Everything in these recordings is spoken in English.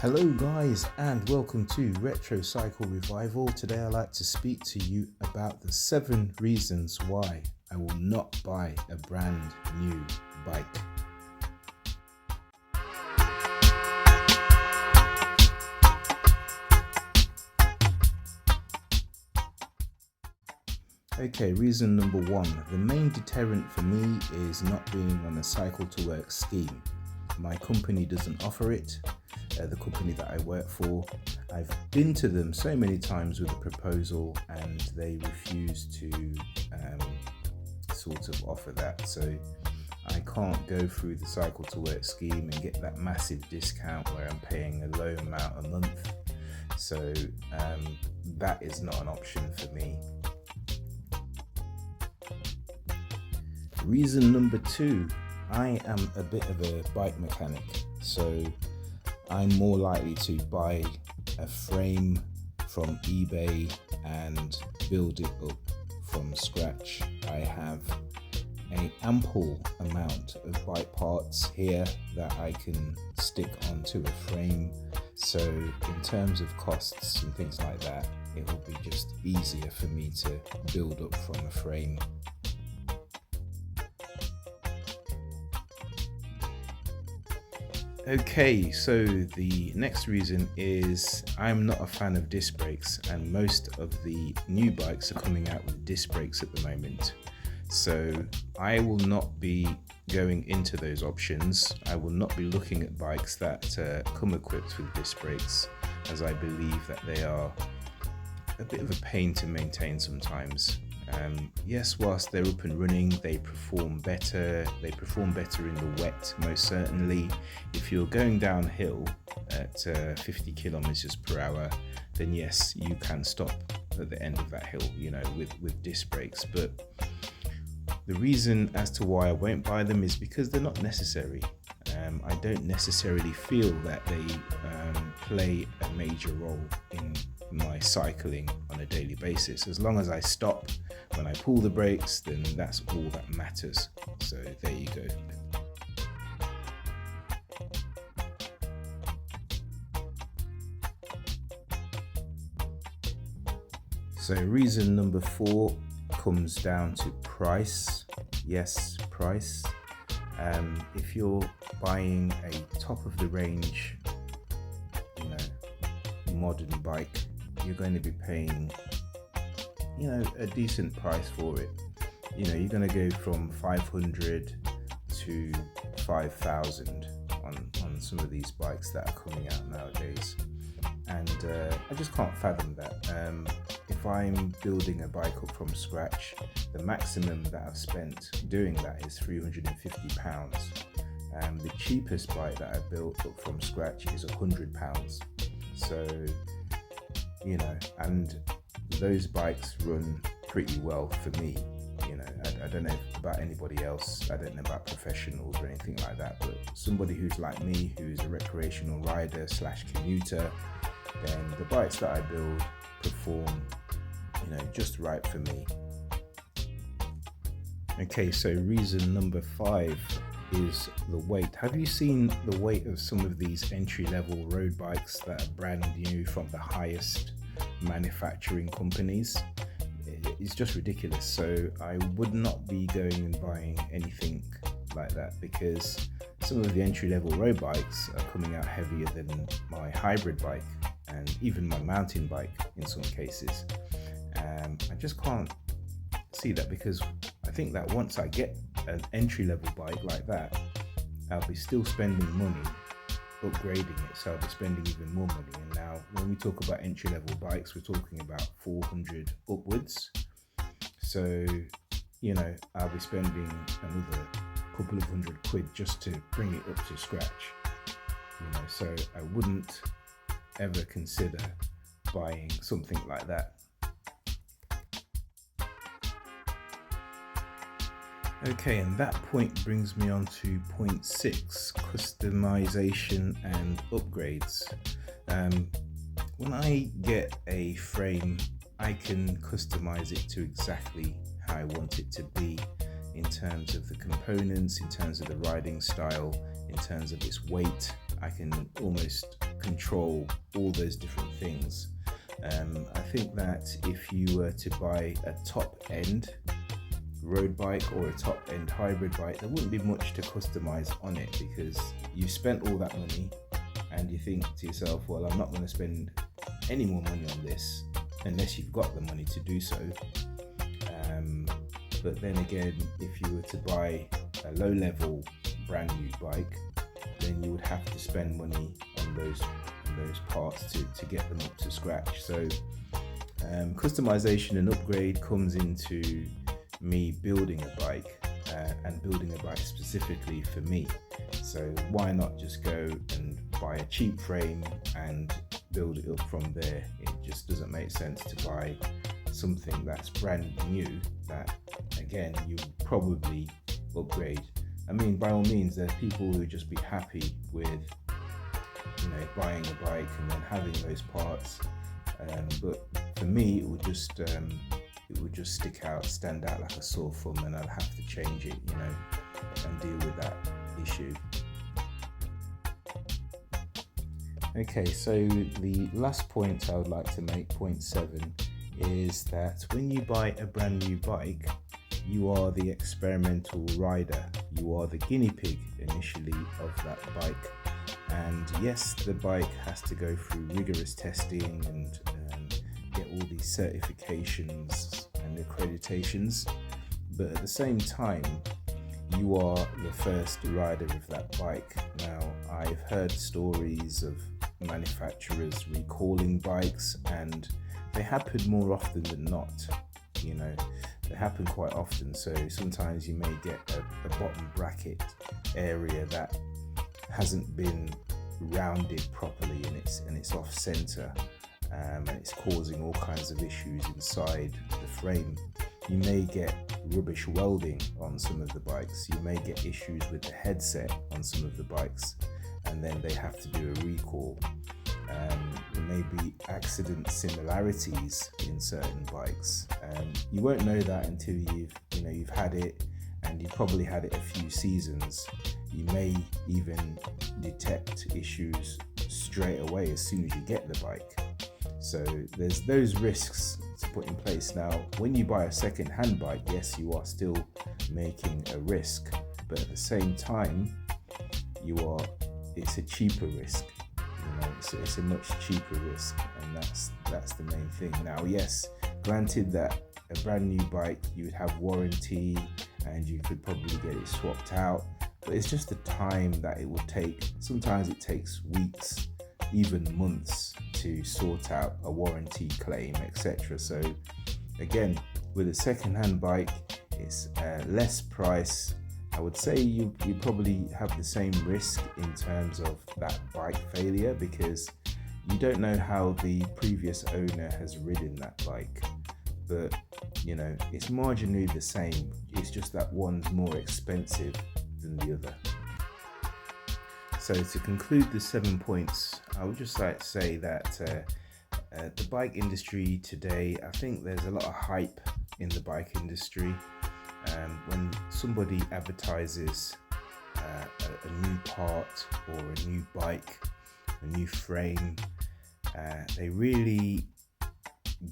Hello guys and welcome to Retro Cycle Revival. Today I'd like to speak to you about the 7 reasons why I will not buy a brand new bike. Okay, reason number 1. The main deterrent for me is not being on a cycle to work scheme. My company doesn't offer it. The company that I work for, I've been to them so many times with a proposal and they refuse to sort of offer that. So I can't go through the cycle to work scheme and get that massive discount where I'm paying a low amount a month. So that is not an option for me. Reason number 2, I am a bit of a bike mechanic, so I'm more likely to buy a frame from eBay and build it up from scratch. I have an ample amount of bike parts here that I can stick onto a frame, so in terms of costs and things like that, it will be just easier for me to build up from a frame. Okay, so the next reason is I'm not a fan of disc brakes, and most of the new bikes are coming out with disc brakes at the moment. So I will not be going into those options. I will not be looking at bikes that come equipped with disc brakes, as I believe that they are a bit of a pain to maintain sometimes. Yes, whilst they're up and running, they perform better. They perform better in the wet, most certainly. If you're going downhill at 50 kilometers per hour, then yes, you can stop at the end of that hill, with disc brakes. But the reason as to why I won't buy them is because they're not necessary. I don't necessarily feel that they play a major role in my cycling on a daily basis. As long as I stop when I pull the brakes, then that's all that matters. So there you go. So reason number 4 comes down to price. Yes, price. If you're buying a top of the range, modern bike, you're going to be paying, a decent price for it. You're going to go from 500 to 5,000 on some of these bikes that are coming out nowadays. And I just can't fathom that. If I'm building a bike up from scratch, the maximum that I've spent doing that is £350. The cheapest bike that I built up from scratch is £100. So, and those bikes run pretty well for me. I don't know about anybody else. I don't know about professionals or anything like that, but somebody who's like me, who's a recreational rider / commuter, then the bikes that I build perform, just right for me. Okay, so reason number 5 is the weight. Have you seen the weight of some of these entry-level road bikes that are brand new from the highest manufacturing companies? It's just ridiculous. So I would not be going and buying anything like that, because some of the entry-level road bikes are coming out heavier than my hybrid bike and even my mountain bike in some cases. I just can't see that, because I think that once I get an entry-level bike like that, I'll be still spending money upgrading it, so I'll be spending even more money. And now when we talk about entry-level bikes, we're talking about 400 upwards. So I'll be spending another couple of £100 just to bring it up to scratch. So I wouldn't ever consider buying something like that. Okay, and that point brings me on to point 6, customization and upgrades. When I get a frame, I can customize it to exactly how I want it to be in terms of the components, in terms of the riding style, in terms of its weight. I can almost control all those different things. I think that if you were to buy a top end road bike or a top end hybrid bike, there wouldn't be much to customize on it, because you spent all that money and you think to yourself, well, I'm not going to spend any more money on this unless you've got the money to do so. But then again, if you were to buy a low level brand new bike, then you would have to spend money on those parts to get them up to scratch. So customization and upgrade comes into me building a bike, and building a bike specifically for me. So why not just go and buy a cheap frame and build it up from there? It just doesn't make sense to buy something that's brand new that, again, you probably upgrade. I mean, by all means, there's people who just be happy with, buying a bike and then having those parts. But for me, it would just stand out like a sore thumb, and I'd have to change it, and deal with that issue. Okay, so the last point I would like to make, point 7, is that when you buy a brand new bike, you are the experimental rider. You are the guinea pig initially of that bike. And yes, the bike has to go through rigorous testing and get all these certifications and accreditations. But at the same time, you are the first rider of that bike. Now, I've heard stories of manufacturers recalling bikes, and they happen more often than not. They happen quite often. So sometimes you may get a bottom bracket area that hasn't been rounded properly, and it's off center, and it's causing all kinds of issues inside the frame. You may get rubbish welding on some of the bikes. You may get issues with the headset on some of the bikes, and then they have to do a recall. There may be accident similarities in certain bikes. You won't know that until you've had it, and you've probably had it a few seasons. You may even detect issues straight away as soon as you get the bike. So there's those risks to put in place. Now, when you buy a second-hand bike, yes, you are still making a risk, but at the same time, it's a cheaper risk. It's a much cheaper risk, and that's the main thing. Now, yes, granted that a brand new bike, you would have warranty and you could probably get it swapped out, but it's just the time that it would take. Sometimes it takes weeks, even months, to sort out a warranty claim, etc. So again, with a second-hand bike, it's less price. I would say you probably have the same risk in terms of that bike failure, because you don't know how the previous owner has ridden that bike. But it's marginally the same. It's just that one's more expensive than the other. So to conclude the 7 points, I would just like to say that the bike industry today, I think there's a lot of hype in the bike industry. When somebody advertises a new part or a new bike, a new frame, they really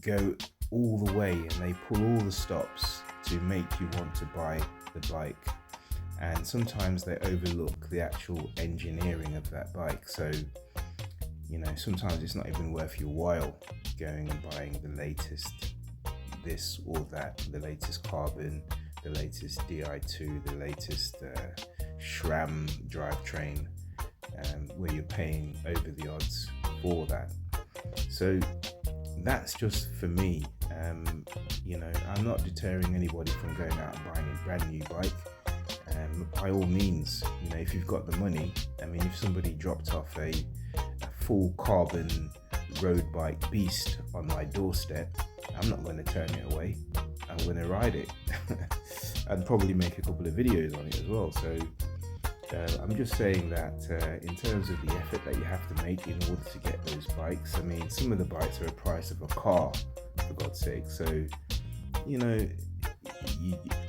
go all the way, and they pull all the stops to make you want to buy the bike. And sometimes they overlook the actual engineering of that bike. So, sometimes it's not even worth your while going and buying the latest this or that, the latest carbon, the latest Di2, the latest SRAM drivetrain, where you're paying over the odds for that. So that's just for me. I'm not deterring anybody from going out and buying a brand new bike. By all means, if you've got the money. I mean, if somebody dropped off a full carbon road bike beast on my doorstep, I'm not going to turn it away. I'm going to ride it. I'd probably make a couple of videos on it as well. So I'm just saying that in terms of the effort that you have to make in order to get those bikes, I mean, some of the bikes are the price of a car, for God's sake. So,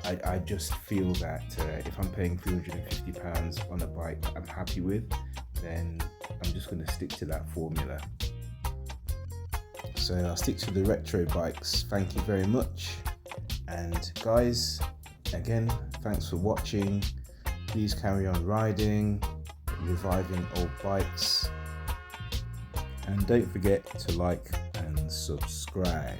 I just feel that if I'm paying £350 on a bike that I'm happy with, then I'm just going to stick to that formula. So I'll stick to the retro bikes. Thank you very much. And guys, again, thanks for watching. Please carry on riding, reviving old bikes. And don't forget to like and subscribe.